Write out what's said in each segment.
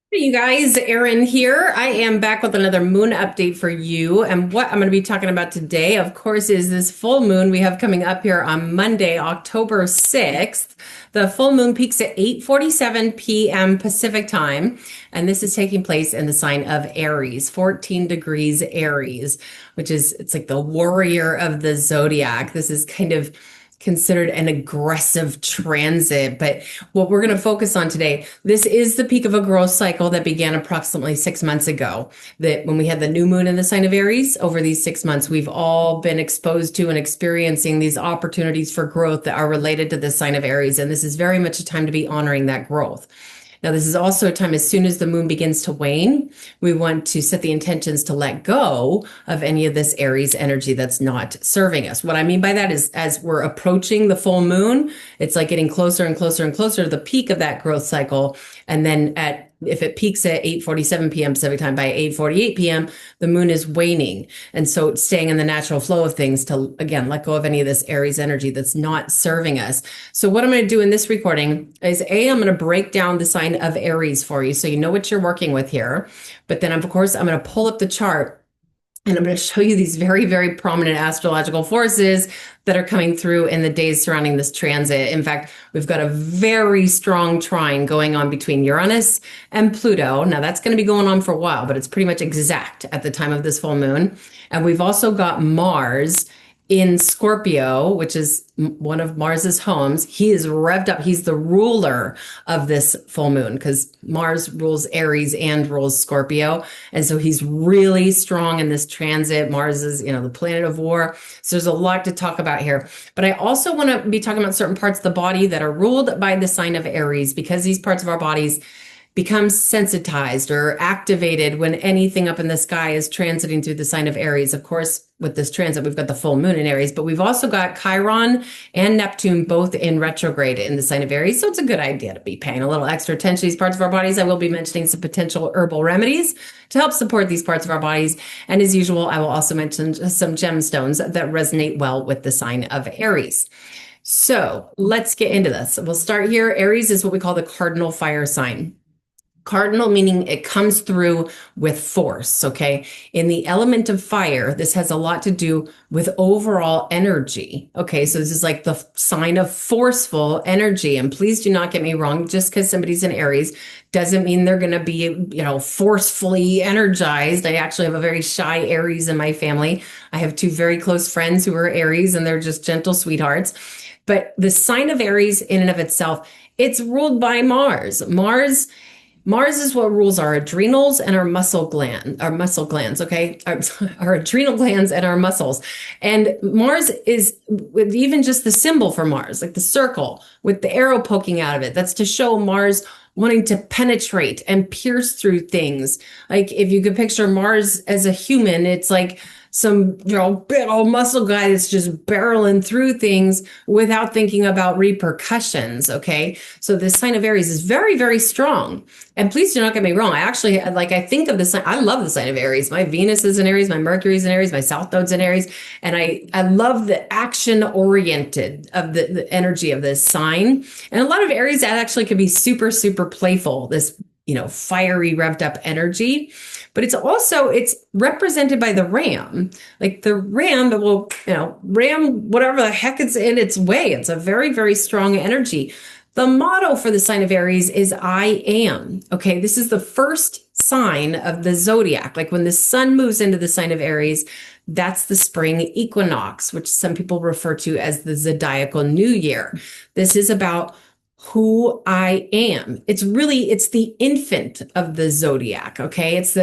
Hey, you guys, Erin here. I am back with another moon update for you. And what I'm going to be talking about today, of course, is this full moon we have coming up here on Monday, October 6th. The full moon peaks at 8:47 p.m. Pacific time, and this is taking place in the sign of Aries, 14 degrees Aries, which is it's like the warrior of the zodiac. This is kind of considered an aggressive transit. But what we're going to focus on today, this is the peak of a growth cycle that began approximately 6 months ago. That when we had the new moon in the sign of Aries, over these 6 months, we've all been exposed to and experiencing these opportunities for growth that are related to the sign of Aries. And this is very much a time to be honoring that growth. Now, this is also a time as soon as the moon begins to wane, we want to set the intentions to let go of any of this Aries energy that's not serving us. What I mean by that is as we're approaching the full moon, it's like getting closer and closer and closer to the peak of that growth cycle. And then if it peaks at 8:47 p.m. Pacific time, by 8:48 p.m., the moon is waning. And so it's staying in the natural flow of things to, again, let go of any of this Aries energy that's not serving us. So what I'm going to do in this recording is I'm going to break down the sign of Aries for you so you know what you're working with here. But then, of course, I'm going to pull up the chart and I'm going to show you these very, very prominent astrological forces that are coming through in the days surrounding this transit. In fact, we've got a very strong trine going on between Uranus and Pluto. Now, that's going to be going on for a while, but it's pretty much exact at the time of this full moon. And we've also got Mars in Scorpio, which is one of Mars's homes. He is revved up. He's the ruler of this full moon because Mars rules Aries and rules Scorpio. And so he's really strong in this transit. Mars is, the planet of war. So there's a lot to talk about here. But I also want to be talking about certain parts of the body that are ruled by the sign of Aries because these parts of our bodies become sensitized or activated when anything up in the sky is transiting through the sign of Aries. Of course, with this transit, we've got the full moon in Aries, but we've also got Chiron and Neptune both in retrograde in the sign of Aries. So it's a good idea to be paying a little extra attention to these parts of our bodies. I will be mentioning some potential herbal remedies to help support these parts of our bodies. And as usual, I will also mention some gemstones that resonate well with the sign of Aries. So let's get into this. We'll start here. Aries is what we call the cardinal fire sign. Cardinal meaning it comes through with force, okay? In the element of fire, this has a lot to do with overall energy, okay? So this is like the sign of forceful energy. And please do not get me wrong, just because somebody's in Aries doesn't mean they're going to be, forcefully energized. I actually have a very shy Aries in my family. I have two very close friends who are Aries, and they're just gentle sweethearts. But the sign of Aries in and of itself, it's ruled by Mars. Mars is what rules our adrenals and our muscle glands, okay? Our adrenal glands and our muscles. And Mars is with even just the symbol for Mars, like the circle with the arrow poking out of it. That's to show Mars wanting to penetrate and pierce through things. Like if you could picture Mars as a human, it's like some big old muscle guy that's just barreling through things without thinking about repercussions. Okay, so this sign of Aries is very, very strong. And please do not get me wrong, I actually I think of the sign. I love the sign of Aries. My Venus is in Aries, my Mercury is in Aries, my South Node's in Aries, and I love the action oriented of the energy of this sign. And a lot of Aries that actually could be super, super playful, this fiery revved up energy. But it's represented by the ram, like the ram that will, ram whatever the heck it's in its way. It's a very, very strong energy. The motto for the sign of Aries is I am. Okay, this is the first sign of the zodiac. Like when the sun moves into the sign of Aries, that's the spring equinox, which some people refer to as the zodiacal new year. This is about who I am. It's the infant of the zodiac. Okay. It's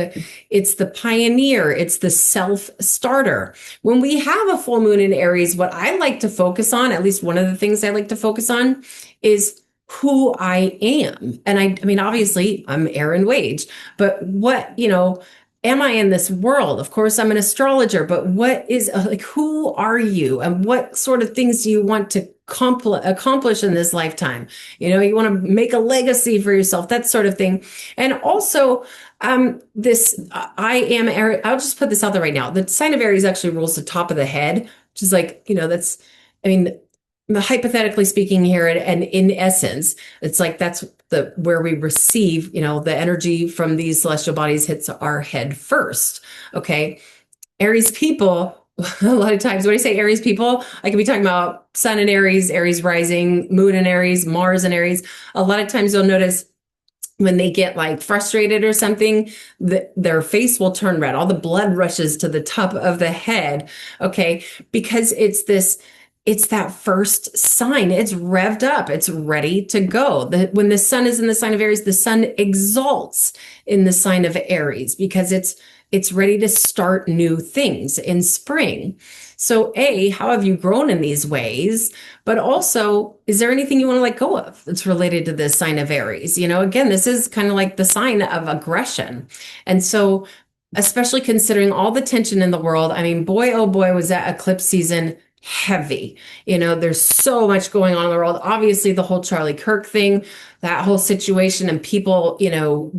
the pioneer. It's the self-starter. When we have a full moon in Aries, what I like to focus on, at least one of the things I like to focus on, is who I am. And I mean, obviously I'm Erin Wage, but what, am I in this world? Of course, I'm an astrologer, but what is who are you and what sort of things do you want to accomplish in this lifetime? You want to make a legacy for yourself, that sort of thing. And also, this I am Aries. I'll just put this out there right now. The sign of Aries actually rules the top of the head, which is hypothetically speaking here, and in essence, it's like that's the where we receive, the energy from these celestial bodies hits our head first. Okay. Aries people, a lot of times when I say Aries people, I could be talking about Sun in Aries, Aries rising, Moon in Aries, Mars in Aries. A lot of times you'll notice when they get like frustrated or something, their face will turn red. All the blood rushes to the top of the head. Okay. Because it's that first sign. It's revved up. It's ready to go. When the sun is in the sign of Aries, the sun exalts in the sign of Aries because it's ready to start new things in spring. So how have you grown in these ways? But also, is there anything you want to let go of that's related to this sign of Aries? Again, this is kind of like the sign of aggression. And so, especially considering all the tension in the world, I mean, boy, oh boy, was that eclipse season heavy. There's so much going on in the world. Obviously, the whole Charlie Kirk thing, that whole situation, and people,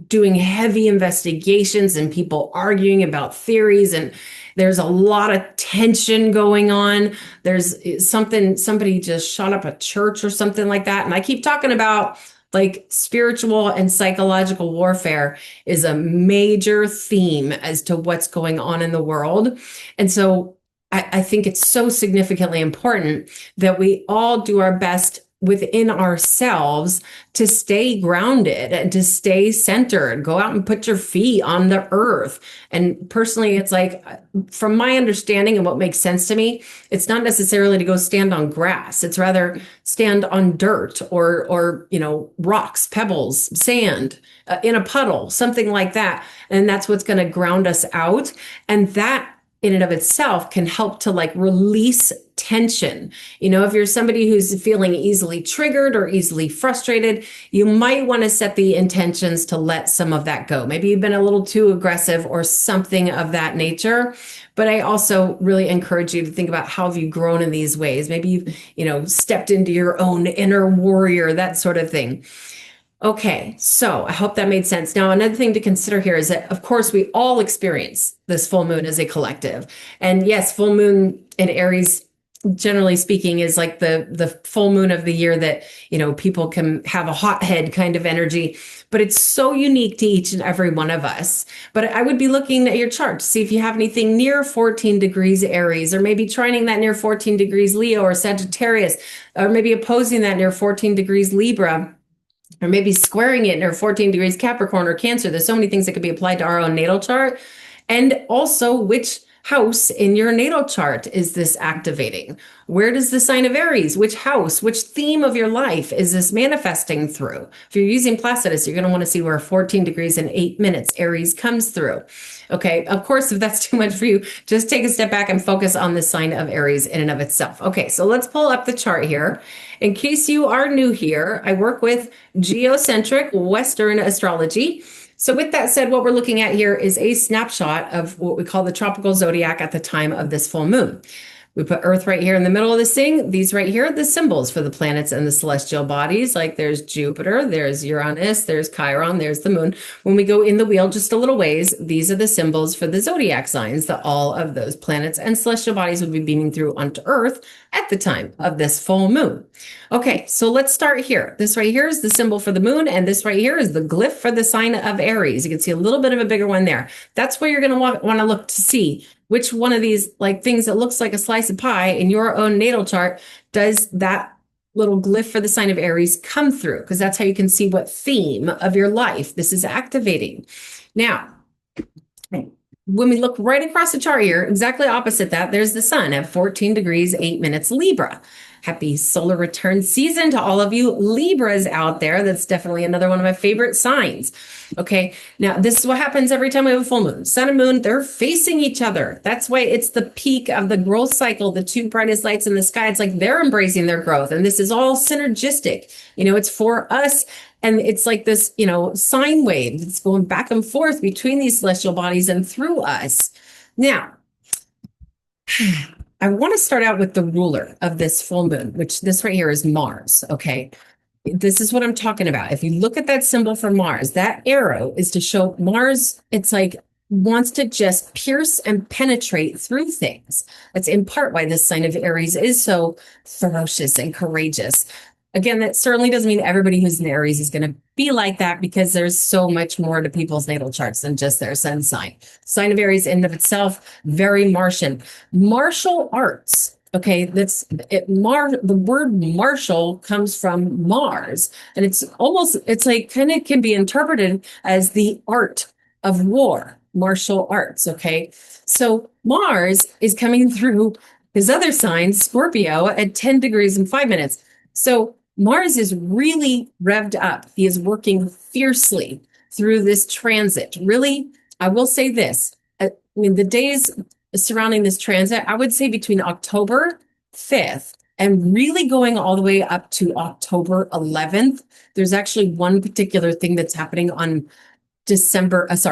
doing heavy investigations and people arguing about theories. And there's a lot of tension going on. There's somebody just shot up a church or something like that. And I keep talking about like spiritual and psychological warfare is a major theme as to what's going on in the world. And so I think it's so significantly important that we all do our best within ourselves to stay grounded and to stay centered. Go out and put your feet on the earth. And personally, it's like, from my understanding and what makes sense to me, it's not necessarily to go stand on grass. It's rather stand on dirt or rocks, pebbles, sand, in a puddle, something like that. And that's what's going to ground us out. And that in and of itself can help to like release tension. If you're somebody who's feeling easily triggered or easily frustrated, you might want to set the intentions to let some of that go. Maybe you've been a little too aggressive or something of that nature. But I also really encourage you to think about how have you grown in these ways. Maybe you've, stepped into your own inner warrior, that sort of thing. Okay, so I hope that made sense. Now, another thing to consider here is that, of course, we all experience this full moon as a collective. And yes, full moon in Aries, generally speaking, is like the full moon of the year that, people can have a hothead kind of energy, but it's so unique to each and every one of us. But I would be looking at your chart to see if you have anything near 14 degrees Aries, or maybe trining that near 14 degrees Leo or Sagittarius, or maybe opposing that near 14 degrees Libra, or maybe squaring it near 14 degrees Capricorn or Cancer. There's so many things that could be applied to our own natal chart. And also, which house in your natal chart is this activating? Where does the sign of Aries, which house, which theme of your life is this manifesting through? If you're using Placidus, you're going to want to see where 14 degrees and 8 minutes Aries comes through. Okay, of course, if that's too much for you, just take a step back and focus on the sign of Aries in and of itself. Okay, so let's pull up the chart here. In case you are new here, I work with geocentric Western astrology. So with that said, what we're looking at here is a snapshot of what we call the tropical zodiac at the time of this full moon. We put Earth right here in the middle of this thing. These right here are the symbols for the planets and the celestial bodies. Like there's Jupiter, there's Uranus, there's Chiron, there's the moon. When we go in the wheel just a little ways, these are the symbols for the zodiac signs that all of those planets and celestial bodies would be beaming through onto Earth at the time of this full moon. Okay, so let's start here. This right here is the symbol for the moon, and this right here is the glyph for the sign of Aries. You can see a little bit of a bigger one there. That's where you're going to want to look to see which one of these like things that looks like a slice of pie in your own natal chart does that little glyph for the sign of Aries come through, because that's how you can see what theme of your life this is activating. Now, when we look right across the chart here, exactly opposite that, there's the sun at 14 degrees, 8 minutes Libra. Happy solar return season to all of you Libras out there. That's definitely another one of my favorite signs. Okay, now this is what happens every time we have a full moon. Sun and moon, they're facing each other. That's why it's the peak of the growth cycle, the two brightest lights in the sky. It's like they're embracing their growth. And this is all synergistic. It's for us. And it's like this, sine wave that's going back and forth between these celestial bodies and through us. Now, I want to start out with the ruler of this full moon, which this right here is Mars. Okay. This is what I'm talking about. If you look at that symbol for Mars, that arrow is to show Mars, it's like wants to just pierce and penetrate through things. That's in part why this sign of Aries is so ferocious and courageous. Again, that certainly doesn't mean everybody who's in Aries is going to be like that, because there's so much more to people's natal charts than just their sun sign. Sign of Aries in and of itself, very Martian. Martial arts. Okay, that's it. The word martial comes from Mars, and it's like kind of can be interpreted as the art of war, martial arts. Okay, so Mars is coming through his other sign, Scorpio, at 10 degrees and 5 minutes. So Mars is really revved up. He is working fiercely through this transit. Really, I will say this. I mean, the days surrounding this transit, I would say between October 5th and really going all the way up to October 11th. There's actually one particular thing that's happening on December. It's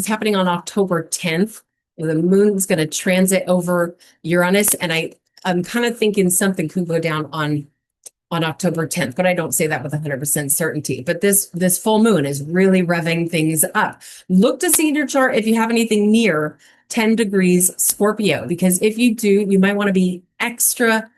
happening on October 10th. The moon's going to transit over Uranus, and I'm kind of thinking something could go down on October 10th, but I don't say that with 100% certainty. But this full moon is really revving things up. Look to see in your chart if you have anything near 10 degrees Scorpio, because if you do, you might want to be extra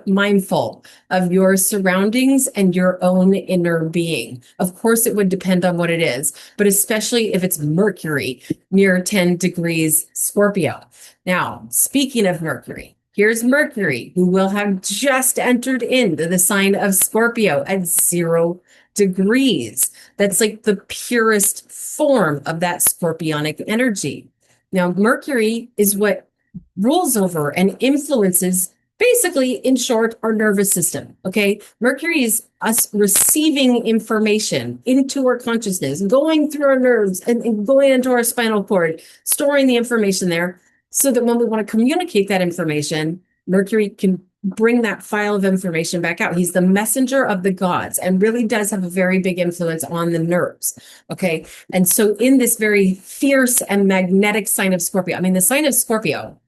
mindful of your surroundings and your own inner being. Of course, it would depend on what it is, but especially if it's Mercury near 10 degrees Scorpio. Now, speaking of Mercury, here's Mercury, who will have just entered into the sign of Scorpio at 0 degrees. That's like the purest form of that scorpionic energy. Now, Mercury is what rules over and influences, basically, in short, our nervous system. Okay. Mercury is us receiving information into our consciousness, going through our nerves and going into our spinal cord, storing the information there, so that when we want to communicate that information, Mercury can bring that file of information back out. He's the messenger of the gods and really does have a very big influence on the nerves. Okay. And so in this very fierce and magnetic sign of Scorpio, I mean, the sign of Scorpio,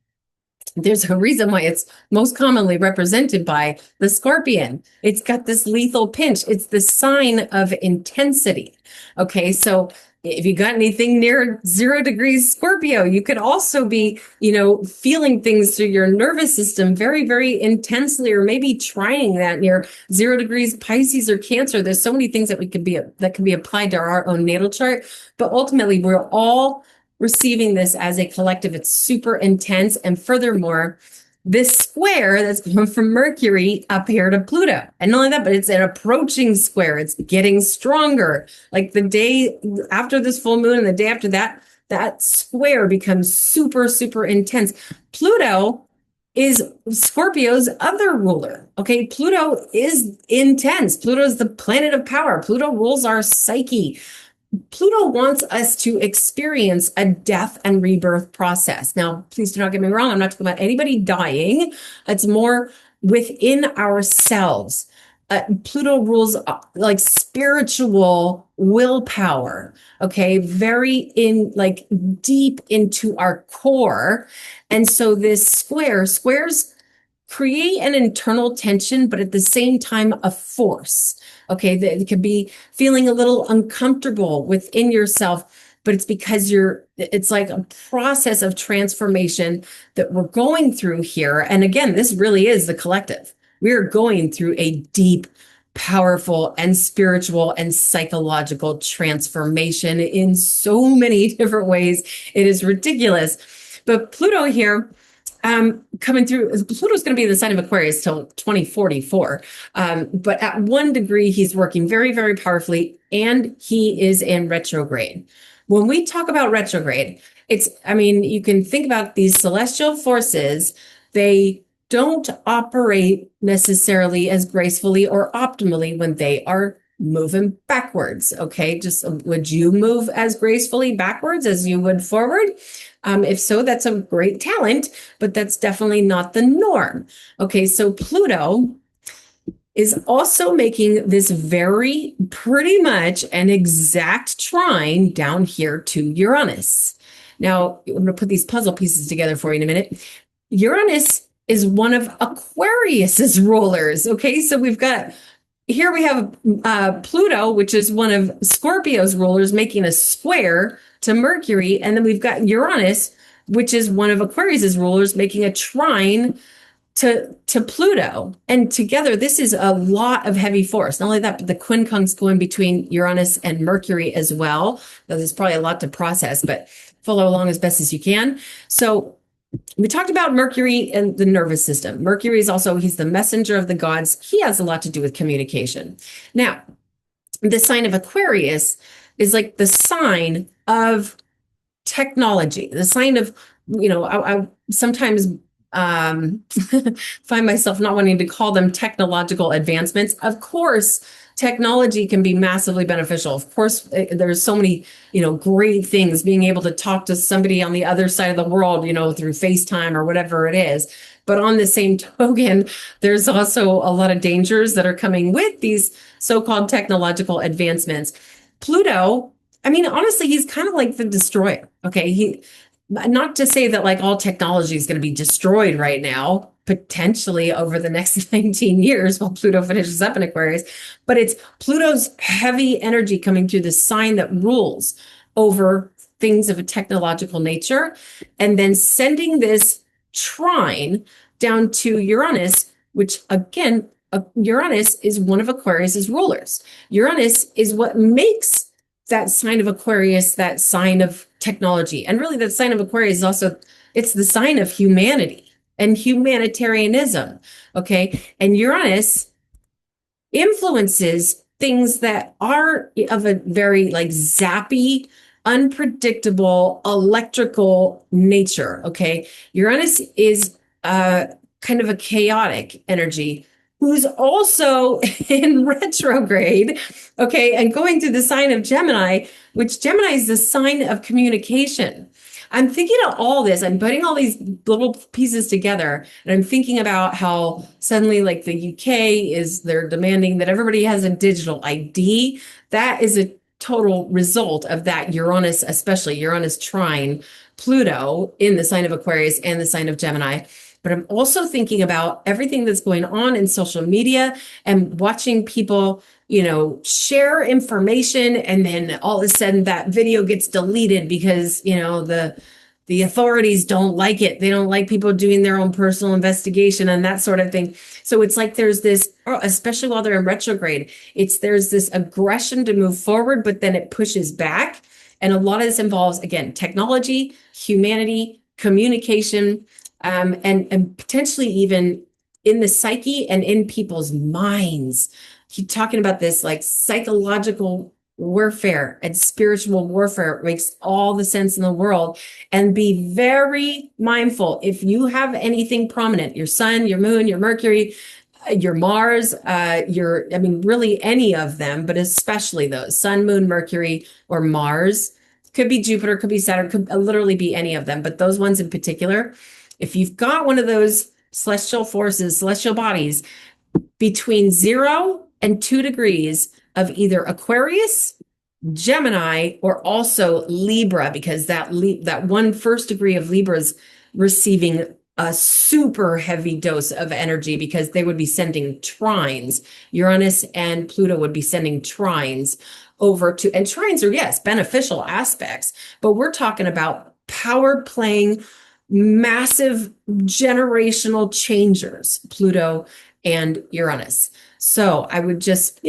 there's a reason why it's most commonly represented by the scorpion. It's got this lethal pinch. It's the sign of intensity. Okay. So if you got anything near 0 degrees Scorpio, you could also be, feeling things through your nervous system very, very intensely, or maybe trying that near 0 degrees Pisces or Cancer. There's so many things that can be applied to our own natal chart, but ultimately we're all receiving this as a collective. It's super intense. And furthermore, this square that's going from Mercury up here to Pluto. And not only that, but it's an approaching square. It's getting stronger. Like the day after this full moon and the day after that, that square becomes super, super intense. Pluto is Scorpio's other ruler. Okay. Pluto is intense. Pluto is the planet of power. Pluto rules our psyche. Pluto wants us to experience a death and rebirth process. Now, please do not get me wrong. I'm not talking about anybody dying. It's more within ourselves. Pluto rules like spiritual willpower. Okay. Very deep into our core. And so this squares create an internal tension, but at the same time, a force. Okay, it could be feeling a little uncomfortable within yourself, but it's because it's like a process of transformation that we're going through here. And again, this really is the collective. We're going through a deep, powerful, and spiritual and psychological transformation in so many different ways. It is ridiculous. But Pluto here, coming through, Pluto's going to be in the sign of Aquarius till 2044. But at 1 degree, he's working very, very powerfully, and he is in retrograde. When we talk about retrograde, you can think about these celestial forces. They don't operate necessarily as gracefully or optimally when they are moving backwards. Okay. Would you move as gracefully backwards as you would forward? If so, that's a great talent, but that's definitely not the norm. Okay. So Pluto is also making this pretty much an exact trine down here to Uranus. Now, I'm going to put these puzzle pieces together for you in a minute. Uranus is one of Aquarius's rulers. Okay. So here we have Pluto, which is one of Scorpio's rulers, making a square to Mercury. And then we've got Uranus, which is one of Aquarius's rulers, making a trine to Pluto. And together, this is a lot of heavy force. Not only that, but the quincunx going between Uranus and Mercury as well. There's probably a lot to process, but follow along as best as you can. So we talked about Mercury and the nervous system. Mercury is also, he's the messenger of the gods. He has a lot to do with communication. Now, the sign of Aquarius is like the sign of technology, the sign of, I sometimes find myself not wanting to call them technological advancements. Of course, technology can be massively beneficial. Of course, there's so many, great things, being able to talk to somebody on the other side of the world, through FaceTime or whatever it is. But on the same token, there's also a lot of dangers that are coming with these so-called technological advancements. Pluto, I mean, honestly, he's kind of like the destroyer. Okay. Not to say that like all technology is going to be destroyed right now, potentially over the next 19 years while Pluto finishes up in Aquarius, but it's Pluto's heavy energy coming through the sign that rules over things of a technological nature, and then sending this trine down to Uranus, which again, Uranus is one of Aquarius's rulers. Uranus is what makes that sign of Aquarius, that sign of technology. And really that sign of Aquarius is also, it's the sign of humanity and humanitarianism. Okay. And Uranus influences things that are of a very like zappy, unpredictable, electrical nature. Okay. Uranus is kind of a chaotic energy who's also in retrograde, okay, and going through the sign of Gemini, which Gemini is the sign of communication. I'm thinking of all this, I'm putting all these little pieces together, and I'm thinking about how suddenly like the UK they're demanding that everybody has a digital ID. That is a total result of that Uranus, especially Uranus trine Pluto in the sign of Aquarius and the sign of Gemini. But I'm also thinking about everything that's going on in social media and watching people, share information. And then all of a sudden that video gets deleted because, the authorities don't like it. They don't like people doing their own personal investigation and that sort of thing. So it's like there's this, especially while they're in retrograde, there's this aggression to move forward, but then it pushes back. And a lot of this involves, again, technology, humanity, communication, and potentially even in the psyche and in people's minds. Keep talking about this like psychological warfare and spiritual warfare. It makes all the sense in the world. And be very mindful if you have anything prominent, your sun, your moon, your Mercury, your Mars, really any of them, but especially those sun, moon, Mercury, or Mars. Could be Jupiter, could be Saturn, could literally be any of them, but those ones in particular. If you've got one of those celestial forces, celestial bodies between 0 and 2 degrees of either Aquarius, Gemini, or also Libra, because that 1 degree of Libra is receiving a super heavy dose of energy because they would be sending trines. Uranus and Pluto would be sending trines over to, and trines are, yes, beneficial aspects, but we're talking about power playing massive generational changers, Pluto and Uranus. So I would just, I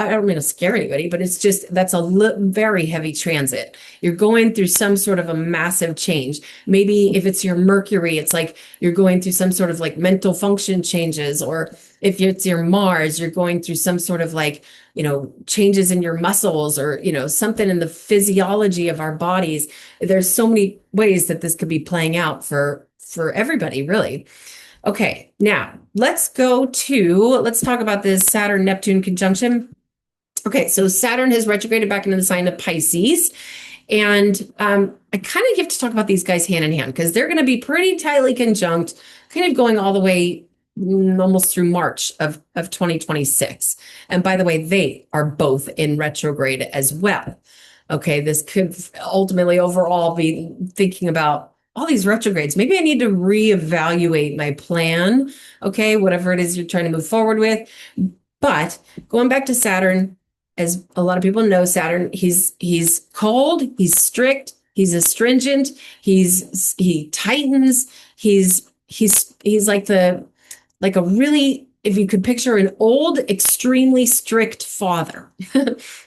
don't mean to scare anybody, but it's just, that's a very heavy transit. You're going through some sort of a massive change. Maybe if it's your Mercury, it's like you're going through some sort of like mental function changes, or if it's your Mars, you're going through some sort of like, changes in your muscles, or, something in the physiology of our bodies. There's so many ways that this could be playing out for everybody, really. Okay, now let's talk about this Saturn-Neptune conjunction. Okay, so Saturn has retrograded back into the sign of Pisces. And I kind of have to talk about these guys hand in hand because they're going to be pretty tightly conjunct, kind of going all the way almost through March of 2026. And by the way, they are both in retrograde as well. Okay, this could ultimately overall be thinking about all these retrogrades. Maybe I need to reevaluate my plan. Okay, whatever it is you're trying to move forward with. But going back to Saturn, as a lot of people know, Saturn, he's cold, he's strict, he's astringent, he tightens, he's like the like a really, if you could picture an old, extremely strict father,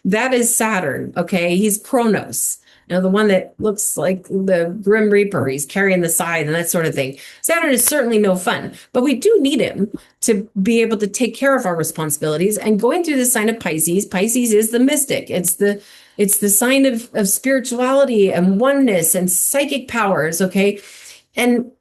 that is Saturn. Okay. He's Kronos, the one that looks like the Grim Reaper. He's carrying the scythe and that sort of thing. Saturn is certainly no fun, but we do need him to be able to take care of our responsibilities. And going through the sign of Pisces, Pisces is the mystic. It's the sign of spirituality and oneness and psychic powers. Okay. And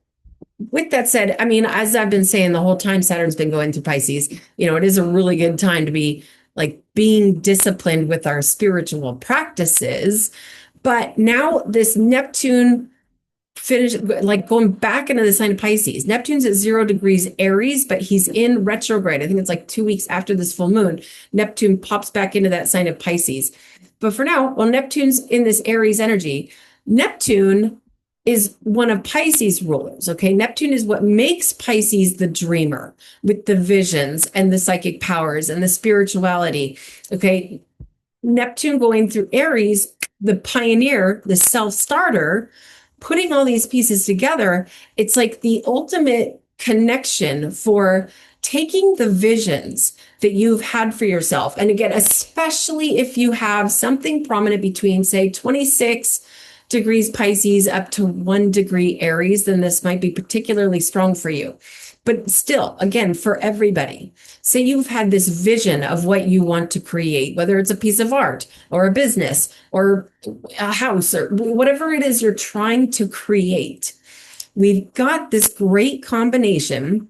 with that said, I mean, as I've been saying the whole time Saturn's been going through Pisces, it is a really good time to be like being disciplined with our spiritual practices. But now this Neptune like going back into the sign of Pisces. Neptune's at 0 degrees Aries, but he's in retrograde. I think it's like 2 weeks after this full moon. Neptune pops back into that sign of Pisces. But for now, while Neptune's in this Aries energy, Neptune is one of Pisces' rulers. Okay. Neptune is what makes Pisces the dreamer with the visions and the psychic powers and the spirituality. Okay. Neptune going through Aries, the pioneer, the self-starter, putting all these pieces together, it's like the ultimate connection for taking the visions that you've had for yourself. And again, especially if you have something prominent between, say, 26 degrees Pisces up to 1 degree Aries, then this might be particularly strong for you. But still, again, for everybody, say you've had this vision of what you want to create, whether it's a piece of art or a business or a house or whatever it is you're trying to create. We've got this great combination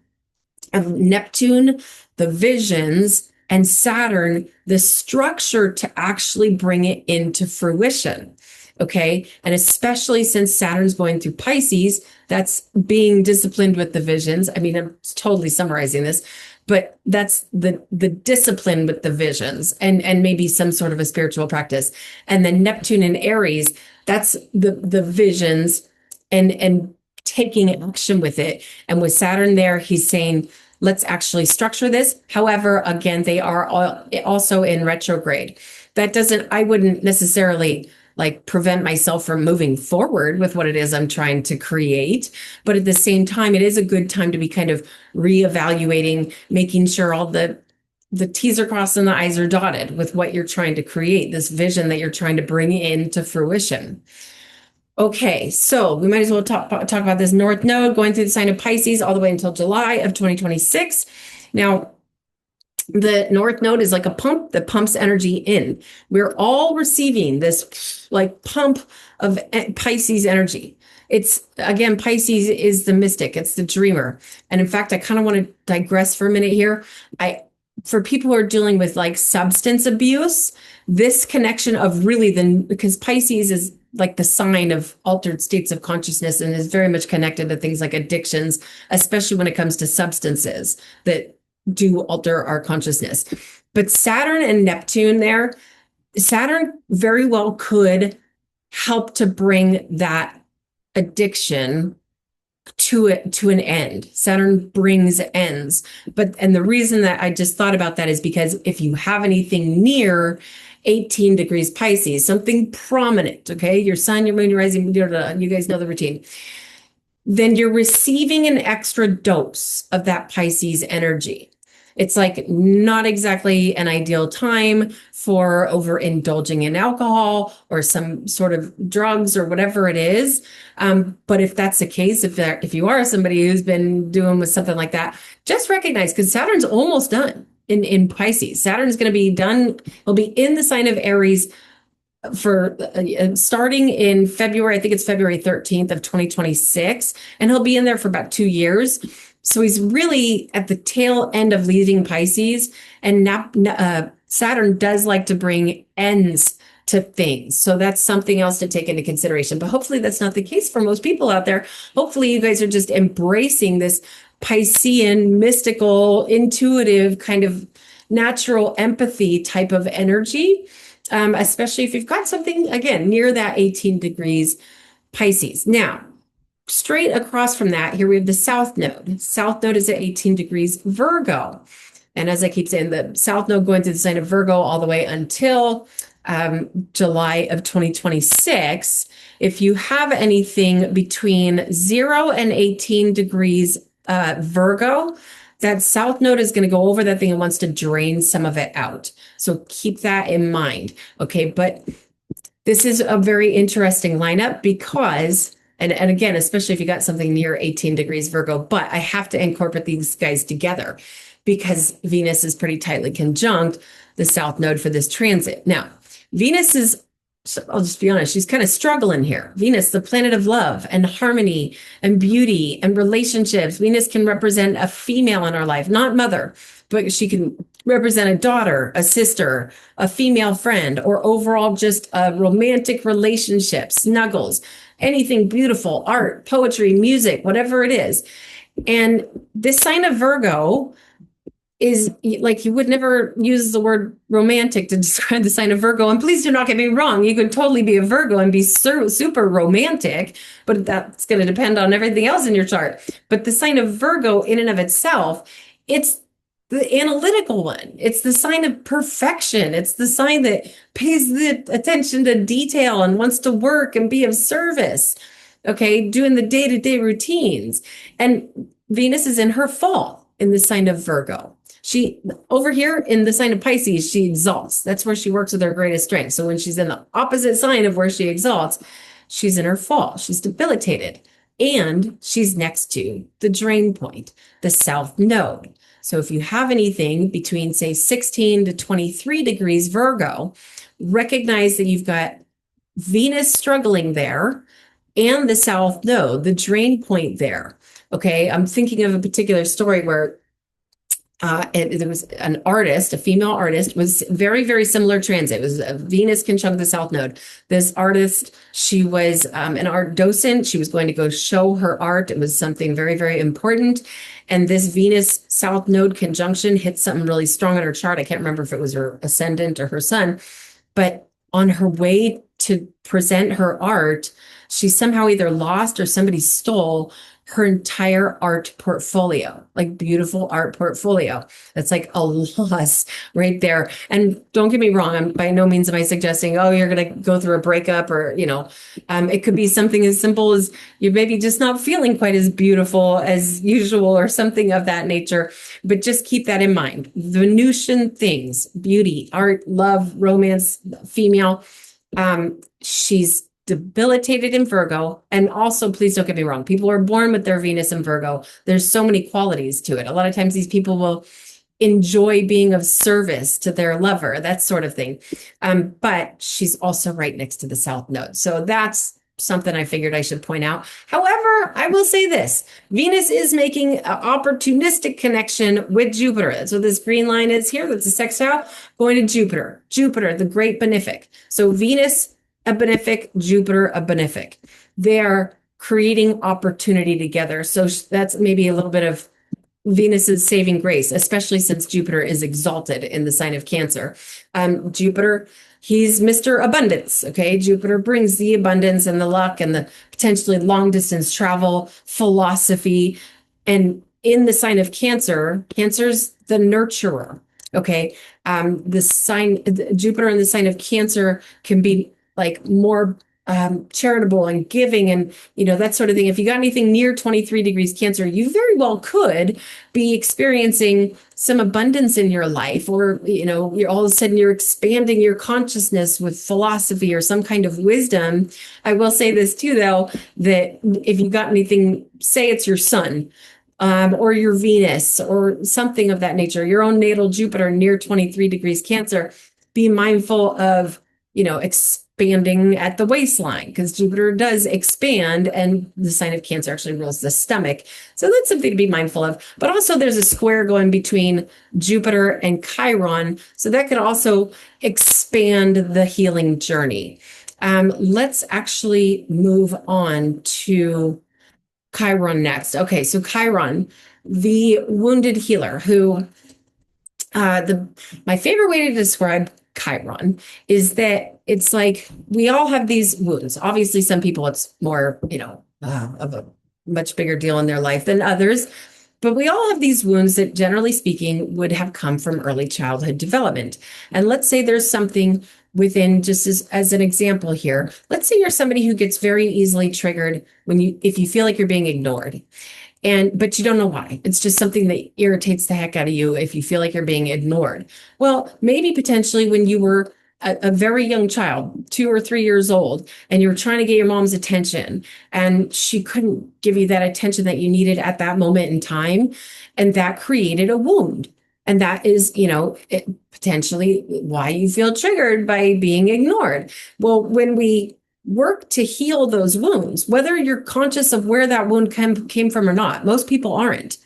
of Neptune, the visions, and Saturn, the structure to actually bring it into fruition. Okay. And especially since Saturn's going through Pisces, that's being disciplined with the visions. I mean, I'm totally summarizing this, but that's the discipline with the visions and maybe some sort of a spiritual practice. And then Neptune and Aries, that's the visions and taking action with it. And with Saturn there, he's saying, let's actually structure this. However, again, they are also in retrograde. I wouldn't necessarily like prevent myself from moving forward with what it is I'm trying to create. But at the same time, it is a good time to be kind of reevaluating, making sure all the T's are crossed and the I's are dotted with what you're trying to create, this vision that you're trying to bring into fruition. Okay, so we might as well talk about this North Node going through the sign of Pisces all the way until July of 2026. Now, the North Node is like a pump that pumps energy in. We're all receiving this like pump of Pisces energy. It's, again, Pisces is the mystic. It's the dreamer. And in fact, I kind of want to digress for a minute here. For people who are dealing with like substance abuse, this connection of really because Pisces is like the sign of altered states of consciousness and is very much connected to things like addictions, especially when it comes to substances that do alter our consciousness. But Saturn and Neptune there, Saturn very well could help to bring that addiction to an end. Saturn brings ends. And the reason that I just thought about that is because if you have anything near 18 degrees Pisces, something prominent, okay, your sun, your moon, your rising, you guys know the routine, then you're receiving an extra dose of that Pisces energy. It's like not exactly an ideal time for overindulging in alcohol or some sort of drugs or whatever it is. But if that's the case, if you are somebody who's been doing with something like that, just recognize, because Saturn's almost done in Pisces. Saturn's going to be done. He'll be in the sign of Aries for starting in February. I think it's February 13th of 2026, and he'll be in there for about 2 years. So he's really at the tail end of leaving Pisces, and Saturn does like to bring ends to things. So that's something else to take into consideration. But hopefully that's not the case for most people out there. Hopefully you guys are just embracing this Piscean, mystical, intuitive kind of natural empathy type of energy, especially if you've got something, again, near that 18 degrees Pisces. Now, straight across from that, here we have the South Node. South Node is at 18 degrees Virgo. And as I keep saying, the South Node going through the sign of Virgo all the way until July of 2026. If you have anything between 0 and 18 degrees Virgo, that south node is going to go over that thing and wants to drain some of it out. So keep that in mind. Okay. But this is a very interesting lineup because, and again, especially if you got something near 18 degrees Virgo, but I have to incorporate these guys together because Venus is pretty tightly conjunct the south node for this transit. Now, Venus is, I'll just be honest, she's kind of struggling here. Venus, the planet of love and harmony and beauty and relationships. Venus can represent a female in our life, not mother, but she can represent a daughter, a sister, a female friend, or overall just a romantic relationship, snuggles, anything beautiful, art, poetry, music, whatever it is. And this sign of Virgo is like, you would never use the word romantic to describe the sign of Virgo. And please do not get me wrong. You could totally be a Virgo and be super romantic, but that's going to depend on everything else in your chart. But the sign of Virgo in and of itself, it's the analytical one. It's the sign of perfection. It's the sign that pays the attention to detail and wants to work and be of service. Okay. Doing the day-to-day routines. And Venus is in her fall in the sign of Virgo. She, over here in the sign of Pisces, she exalts. That's where she works with her greatest strength. So when she's in the opposite sign of where she exalts, she's in her fall. She's debilitated. And she's next to the drain point, the south node. So if you have anything between, say, 16 to 23 degrees Virgo, recognize that you've got Venus struggling there and the south node, the drain point there. Okay, I'm thinking of a particular story where there was an artist, a female artist, was very, very similar transit. It was Venus conjunct the south node. This artist, she was an art docent. She was going to go show her art. It was something very, very important. And this Venus south node conjunction hit something really strong on her chart. I can't remember if it was her ascendant or her sun, but on her way to present her art, she somehow either lost or somebody stole her entire art portfolio, like beautiful art portfolio. That's like a loss right there. And don't get me wrong, I'm by no means am I suggesting, oh, you're going to go through a breakup or, it could be something as simple as you're maybe just not feeling quite as beautiful as usual or something of that nature. But just keep that in mind. Venusian things, beauty, art, love, romance, female. She's debilitated in Virgo. And also, please don't get me wrong, people are born with their Venus in Virgo. There's so many qualities to it. A lot of times these people will enjoy being of service to their lover, that sort of thing. But she's also right next to the south node. So that's something I figured I should point out. However, I will say this, Venus is making an opportunistic connection with Jupiter. That's what this green line is here. That's a sextile going to Jupiter. Jupiter, the great benefic. So Venus, a benefic, Jupiter, a benefic. They're creating opportunity together. So that's maybe a little bit of Venus's saving grace, especially since Jupiter is exalted in the sign of Cancer. Jupiter, he's Mr. Abundance. Okay. Jupiter brings the abundance and the luck and the potentially long distance travel, philosophy. And in the sign of Cancer, Cancer's the nurturer. Okay. The sign, Jupiter in the sign of Cancer can be like more charitable and giving and, that sort of thing. If you got anything near 23 degrees Cancer, you very well could be experiencing some abundance in your life, or, you're all of a sudden you're expanding your consciousness with philosophy or some kind of wisdom. I will say this too, though, that if you got anything, say it's your sun, or your Venus or something of that nature, your own natal Jupiter near 23 degrees Cancer, be mindful of, expanding at the waistline, because Jupiter does expand and the sign of Cancer actually rules the stomach. So that's something to be mindful of. But also there's a square going between Jupiter and Chiron. So that could also expand the healing journey. Let's actually move on to Chiron next. Okay, so Chiron, the wounded healer, who my favorite way to describe Chiron is that it's like we all have these wounds. Obviously, some people it's more, of a much bigger deal in their life than others. But we all have these wounds that, generally speaking, would have come from early childhood development. And let's say there's something within, just as an example here, let's say you're somebody who gets very easily triggered if you feel like you're being ignored. But you don't know why. It's just something that irritates the heck out of you if you feel like you're being ignored. Well, maybe potentially when you were a very young child, 2 or 3 years old, and you were trying to get your mom's attention, and she couldn't give you that attention that you needed at that moment in time, and that created a wound. And that is, potentially why you feel triggered by being ignored. Well, when we work to heal those wounds, whether you're conscious of where that wound came from or not, most people aren't.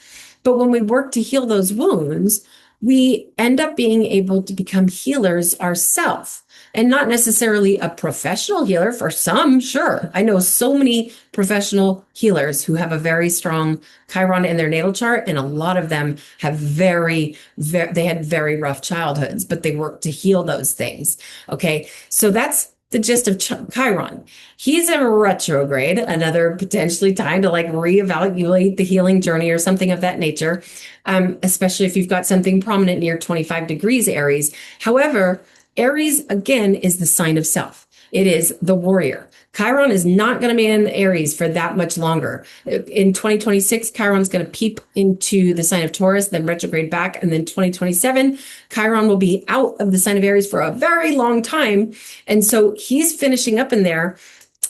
But when we work to heal those wounds, we end up being able to become healers ourselves, and not necessarily a professional healer. For some, sure. I know so many professional healers who have a very strong Chiron in their natal chart, and a lot of them have they had very rough childhoods, but they work to heal those things. Okay, so that's the gist of Chiron. He's in retrograde, another potentially time to like reevaluate the healing journey or something of that nature, especially if you've got something prominent near 25 degrees Aries. However, Aries, again, is the sign of self. It is the warrior. Chiron is not going to be in Aries for that much longer. In 2026, Chiron's going to peep into the sign of Taurus, then retrograde back. And then 2027, Chiron will be out of the sign of Aries for a very long time. And so he's finishing up in there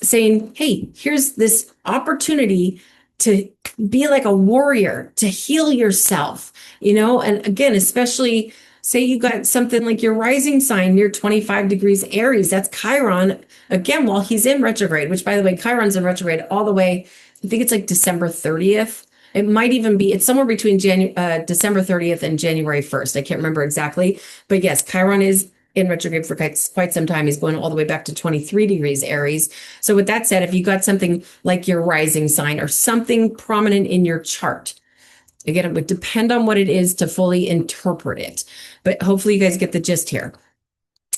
saying, hey, here's this opportunity to be like a warrior, to heal yourself, and again, especially say you got something like your rising sign near 25 degrees Aries, that's Chiron, again, while he's in retrograde, which by the way, Chiron's in retrograde all the way, I think it's like December 30th. It might even be, it's somewhere between December 30th and January 1st. I can't remember exactly, but yes, Chiron is in retrograde for quite some time. He's going all the way back to 23 degrees Aries. So with that said, if you got something like your rising sign or something prominent in your chart, again, it would depend on what it is to fully interpret it, but hopefully you guys get the gist here.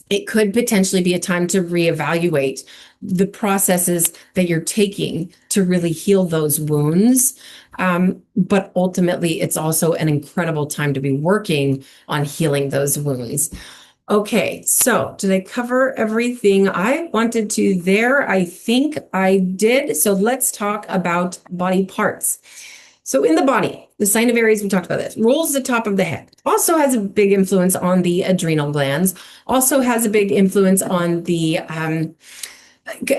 It could potentially be a time to reevaluate the processes that you're taking to really heal those wounds. But ultimately, it's also an incredible time to be working on healing those wounds. Okay, so did I cover everything I wanted to there? I think I did. So let's talk about body parts. So in the body, the sign of Aries, we talked about this, rules the top of the head, also has a big influence on the adrenal glands, also has a big influence on the,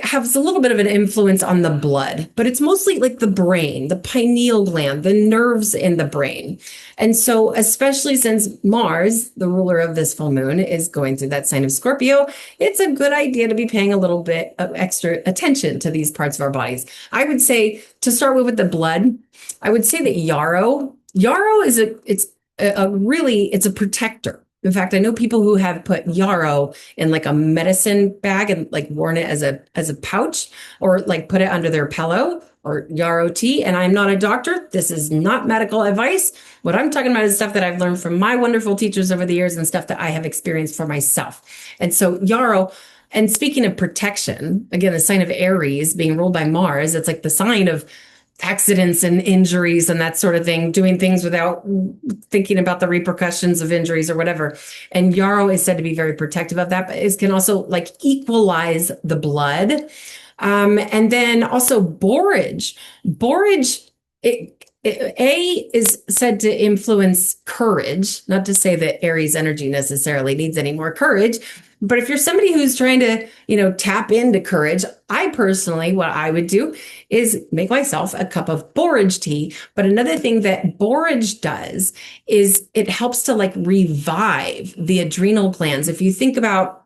has a little bit of an influence on the blood, but it's mostly like the brain, the pineal gland, the nerves in the brain. And so especially since Mars, the ruler of this full moon, is going through that sign of Scorpio, it's a good idea to be paying a little bit of extra attention to these parts of our bodies. I would say to start with the blood, I would say that yarrow is it's a protector. In fact, I know people who have put yarrow in like a medicine bag and like worn it as a pouch, or like put it under their pillow, or yarrow tea. And I'm not a doctor. This is not medical advice. What I'm talking about is stuff that I've learned from my wonderful teachers over the years and stuff that I have experienced for myself. And so yarrow, and speaking of protection, again, the sign of Aries being ruled by Mars, it's like the sign of accidents and injuries and that sort of thing, doing things without thinking about the repercussions of injuries or whatever. And yarrow is said to be very protective of that, but it can also like equalize the blood. And then also borage. Borage, is said to influence courage, not to say that Aries energy necessarily needs any more courage, but if you're somebody who's trying to, tap into courage, I personally, what I would do is make myself a cup of borage tea. But another thing that borage does is it helps to like revive the adrenal glands. If you think about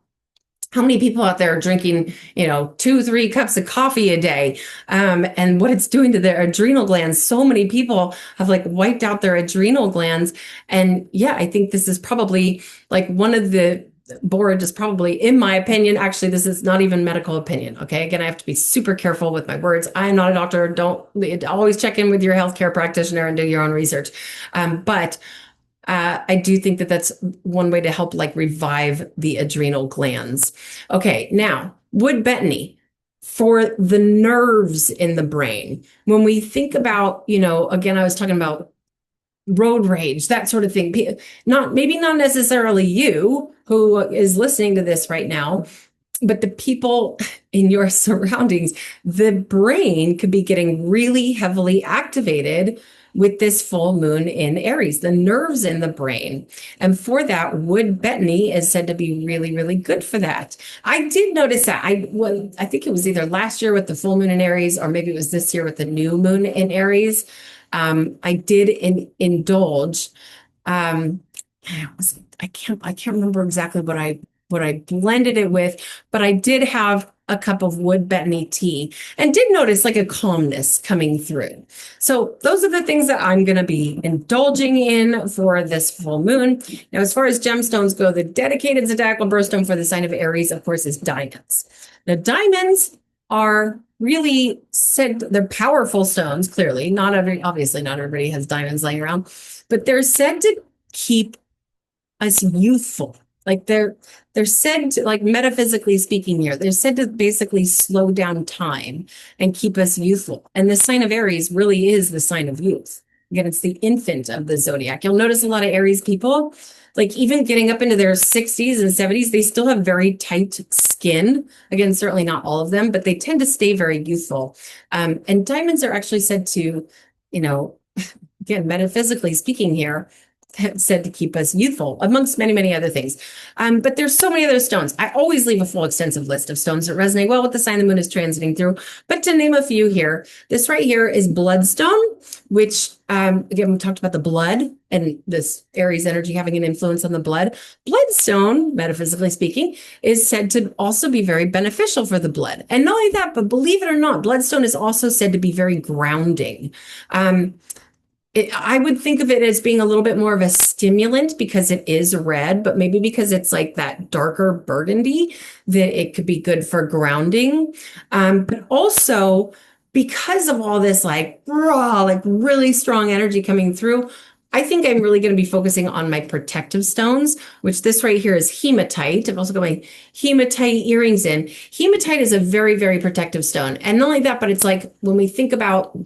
how many people out there are drinking, 2-3 cups of coffee a day, and what it's doing to their adrenal glands. So many people have like wiped out their adrenal glands. And yeah, I think this is probably like one of the borage is probably, in my opinion, actually, this is not even medical opinion. Okay. Again, I have to be super careful with my words. I'm not a doctor. Don't always check in with your healthcare practitioner and do your own research. But I do think that that's one way to help like revive the adrenal glands. Okay. Now, wood betony for the nerves in the brain. When we think about, again, I was talking about road rage, that sort of thing. Maybe not necessarily you who is listening to this right now, but the people in your surroundings, the brain could be getting really heavily activated with this full moon in Aries, the nerves in the brain. And for that, wood betony is said to be really, really good for that. I did notice that. I think it was either last year with the full moon in Aries, or maybe it was this year with the new moon in Aries. I did indulge. Um, I can't remember exactly what I blended it with, but I did have a cup of wood betony tea and did notice like a calmness coming through. So those are the things that I'm going to be indulging in for this full moon. Now, as far as gemstones go, the dedicated zodiacal birthstone for the sign of Aries, of course, is diamonds. Now, diamonds are really said, they're powerful stones, clearly. Obviously not everybody has diamonds laying around, but they're said to keep us youthful. Like they're said to, like metaphysically speaking here, they're said to basically slow down time and keep us youthful. And the sign of Aries really is the sign of youth. Again, it's the infant of the zodiac. You'll notice a lot of Aries people, like even getting up into their 60s and 70s, they still have very tight skin. Again, certainly not all of them, but they tend to stay very youthful. And diamonds are actually said to, you know, again, metaphysically speaking here, said to keep us youthful, amongst many, many other things. But there's so many other stones. I always leave a full extensive list of stones that resonate well with the sign the moon is transiting through. But to name a few here, this right here is bloodstone, which, again, we talked about the blood and this Aries energy having an influence on the blood. Bloodstone, metaphysically speaking, is said to also be very beneficial for the blood. And not only that, but believe it or not, bloodstone is also said to be very grounding. I would think of it as being a little bit more of a stimulant because it is red, but maybe because it's like that darker burgundy, that it could be good for grounding. But also because of all this like raw, like really strong energy coming through, I think I'm really going to be focusing on my protective stones, which this right here is hematite. I'm also going hematite earrings in. Hematite is a very, very protective stone. And not only that, but it's like when we think about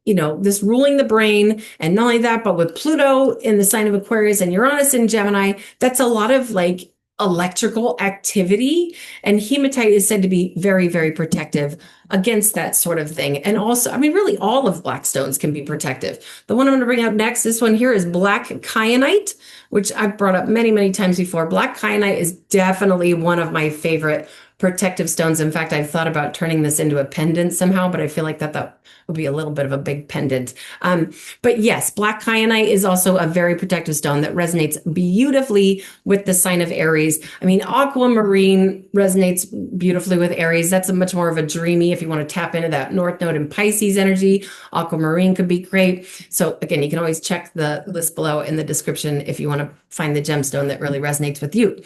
this ruling the brain, and not only that, but with Pluto in the sign of Aquarius and Uranus in Gemini, that's a lot of like electrical activity. And hematite is said to be very, very protective against that sort of thing. And also, I mean, really all of black stones can be protective. The one I'm going to bring up next, this one here is black kyanite, which I've brought up many, many times before. Black kyanite is definitely one of my favorite protective stones. In fact, I've thought about turning this into a pendant somehow, but I feel like that would be a little bit of a big pendant. But yes, black kyanite is also a very protective stone that resonates beautifully with the sign of Aries. I mean, aquamarine resonates beautifully with Aries. That's a much more of a dreamy, if you want to tap into that North Node and Pisces energy, aquamarine could be great. So again, you can always check the list below in the description if you want to find the gemstone that really resonates with you.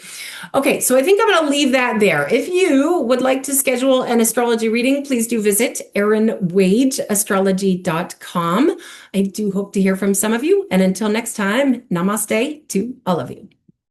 Okay, so I think I'm going to leave that there. If you would like to schedule an astrology reading, please do visit erinwageastrology.com. I do hope to hear from some of you. And until next time, namaste to all of you.